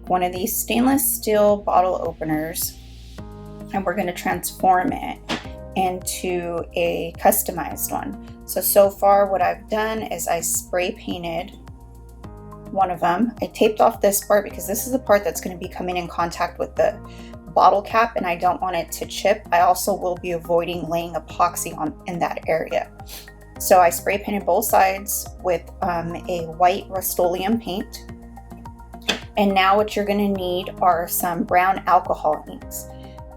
take one of these stainless steel bottle openers and we're going to transform it into a customized one. So far what I've done is I spray painted one of them. I taped off this part because this is the part that's going to be coming in contact with the bottle cap and I don't want it to chip. I also will be avoiding laying epoxy in that area. So I spray painted both sides with a white Rust-Oleum paint. And now what you're going to need are some brown alcohol inks.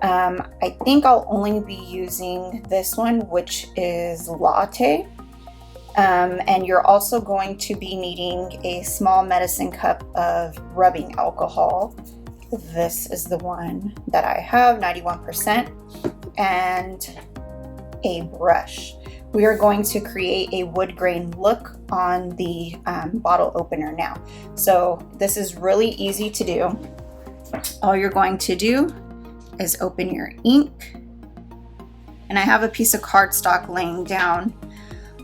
I think I'll only be using this one, which is Latte. And you're also going to be needing a small medicine cup of rubbing alcohol. This is the one that I have, 91%, and a brush. We are going to create a wood grain look on the bottle opener now. So this is really easy to do. All you're going to do is open your ink. And I have a piece of cardstock laying down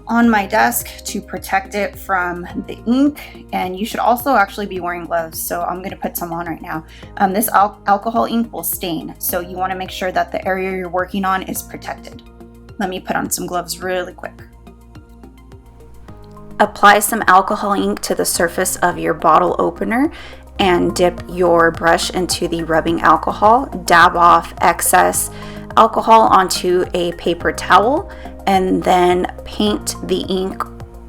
on my desk to protect it from the ink, and you should also actually be wearing gloves, so I'm going to put some on right now. This alcohol ink will stain, so you want to make sure that the area you're working on is protected. Let me put on some gloves really quick. Apply some alcohol ink to the surface of your bottle opener and dip your brush into the rubbing alcohol. Dab off excess alcohol onto a paper towel and then paint the ink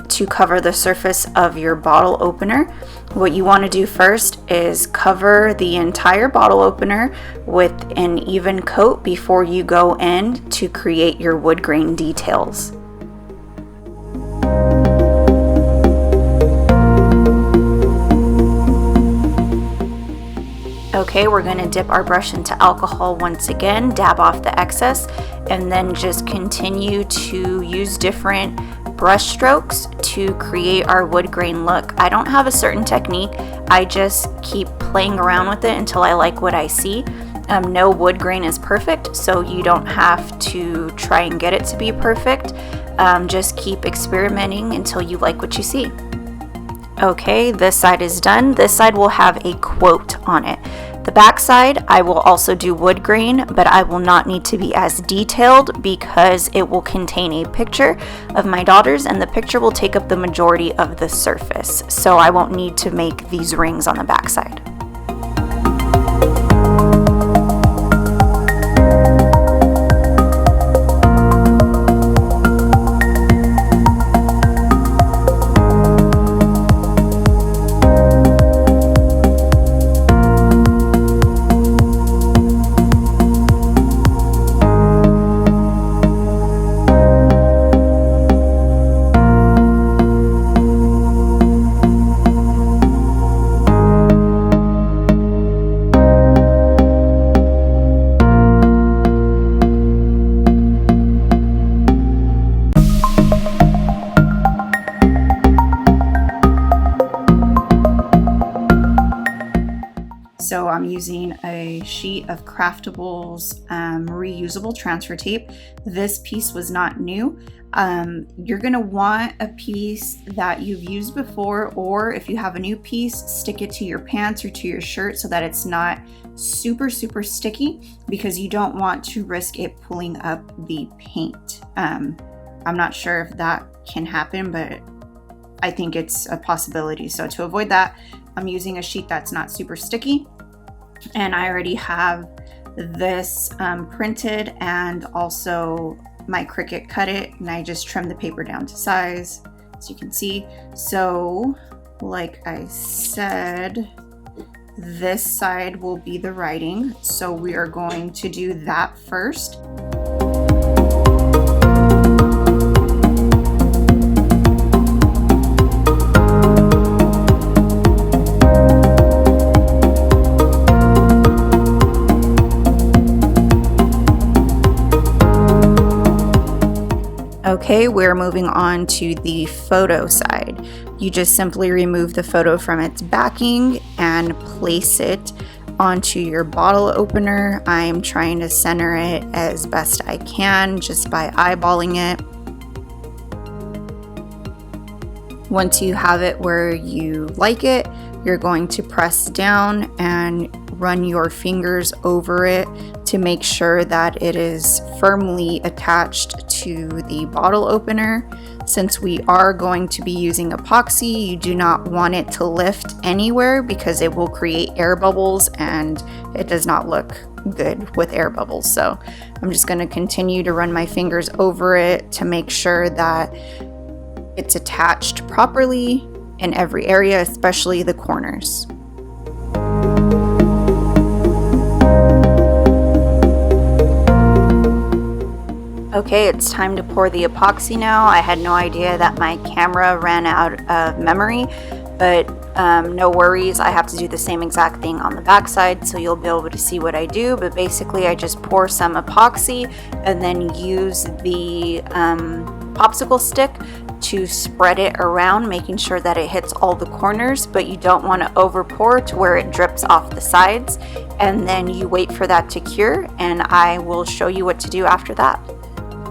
to cover the surface of your bottle opener. What you want to do first is cover the entire bottle opener with an even coat before you go in to create your wood grain details. Okay, we're going to dip our brush into alcohol once again, dab off the excess, and then just continue to use different brush strokes to create our wood grain look. I don't have a certain technique. I just keep playing around with it until I like what I see. No wood grain is perfect, so you don't have to try and get it to be perfect. Just keep experimenting until you like what you see. Okay, this side is done. This side will have a quote on it. The back side, I will also do wood grain, but I will not need to be as detailed because it will contain a picture of my daughters and the picture will take up the majority of the surface. So I won't need to make these rings on the back side. So I'm using a sheet of Craftables reusable transfer tape. This piece was not new. You're gonna want a piece that you've used before, or if you have a new piece, stick it to your pants or to your shirt so that it's not super sticky, because you don't want to risk it pulling up the paint. I'm not sure if that can happen, but I think it's a possibility. So to avoid that, I'm using a sheet that's not super sticky. And I already have this printed, and also my Cricut cut it, and I just trimmed the paper down to size, as you can see. So like I said, this side will be the writing. So we are going to do that first. Okay, we're moving on to the photo side. You just simply remove the photo from its backing and place it onto your bottle opener. I'm trying to center it as best I can just by eyeballing it. Once you have it where you like it, you're going to press down and run your fingers over it to make sure that it is firmly attached to the bottle opener. Since we are going to be using epoxy, you do not want it to lift anywhere because it will create air bubbles and it does not look good with air bubbles. So I'm just going to continue to run my fingers over it to make sure that it's attached properly in every area, especially the corners. Okay, it's time to pour the epoxy now. I had no idea that my camera ran out of memory, but no worries. I have to do the same exact thing on the back side, so you'll be able to see what I do. But basically, I just pour some epoxy and then use the popsicle stick to spread it around, making sure that it hits all the corners, but you don't want to over pour to where it drips off the sides. And then you wait for that to cure, and I will show you what to do after that.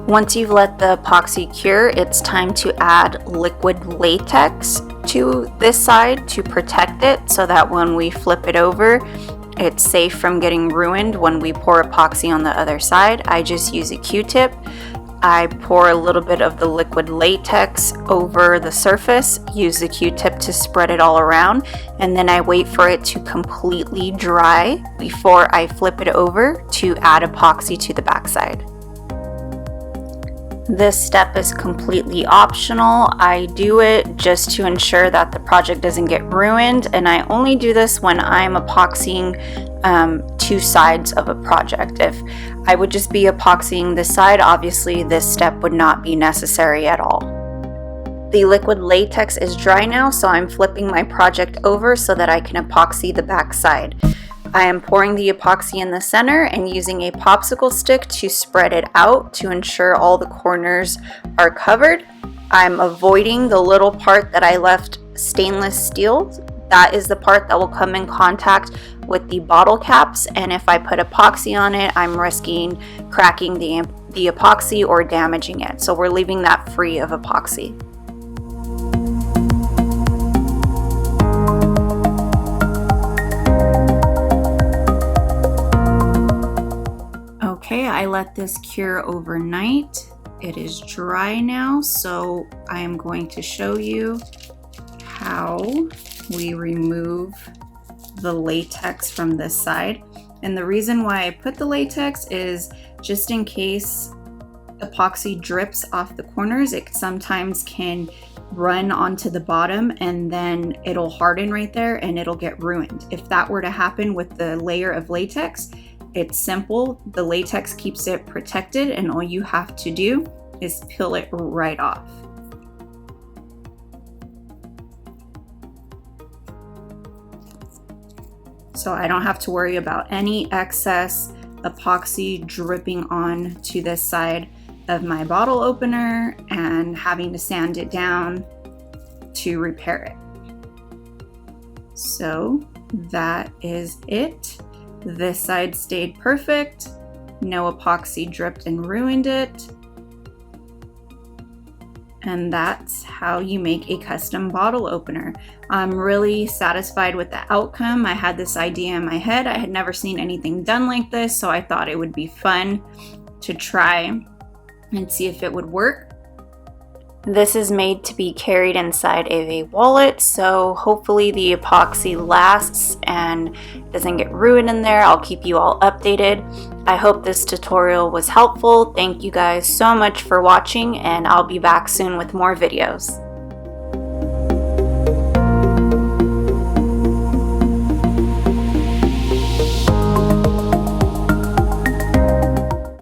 Once you've let the epoxy cure, it's time to add liquid latex to this side to protect it so that when we flip it over, it's safe from getting ruined when we pour epoxy on the other side. I just use a Q-tip. I pour a little bit of the liquid latex over the surface, use the Q-tip to spread it all around, and then I wait for it to completely dry before I flip it over to add epoxy to the backside. This step is completely optional. I do it just to ensure that the project doesn't get ruined, and I only do this when I'm epoxying two sides of a project. If I would just be epoxying this side, obviously this step would not be necessary at all. The liquid latex is dry now, so I'm flipping my project over so that I can epoxy the back side. I am pouring the epoxy in the center and using a popsicle stick to spread it out to ensure all the corners are covered. I'm avoiding the little part that I left stainless steel. That is the part that will come in contact with the bottle caps, and if I put epoxy on it, I'm risking cracking the epoxy or damaging it. So we're leaving that free of epoxy. Okay, I let this cure overnight. It is dry now, so I am going to show you how we remove the latex from this side. And the reason why I put the latex is just in case epoxy drips off the corners, it sometimes can run onto the bottom and then it'll harden right there and it'll get ruined. If that were to happen with the layer of latex, it's simple. The latex keeps it protected and all you have to do is peel it right off. So I don't have to worry about any excess epoxy dripping on to this side of my bottle opener and having to sand it down to repair it. So that is it. This side stayed perfect. No epoxy dripped and ruined it. And that's how you make a custom bottle opener. I'm really satisfied with the outcome. I had this idea in my head. I had never seen anything done like this, so I thought it would be fun to try and see if it would work. This is made to be carried inside of a wallet, so hopefully the epoxy lasts and doesn't get ruined in there. I'll keep you all updated. I hope this tutorial was helpful. Thank you guys so much for watching, and I'll be back soon with more videos.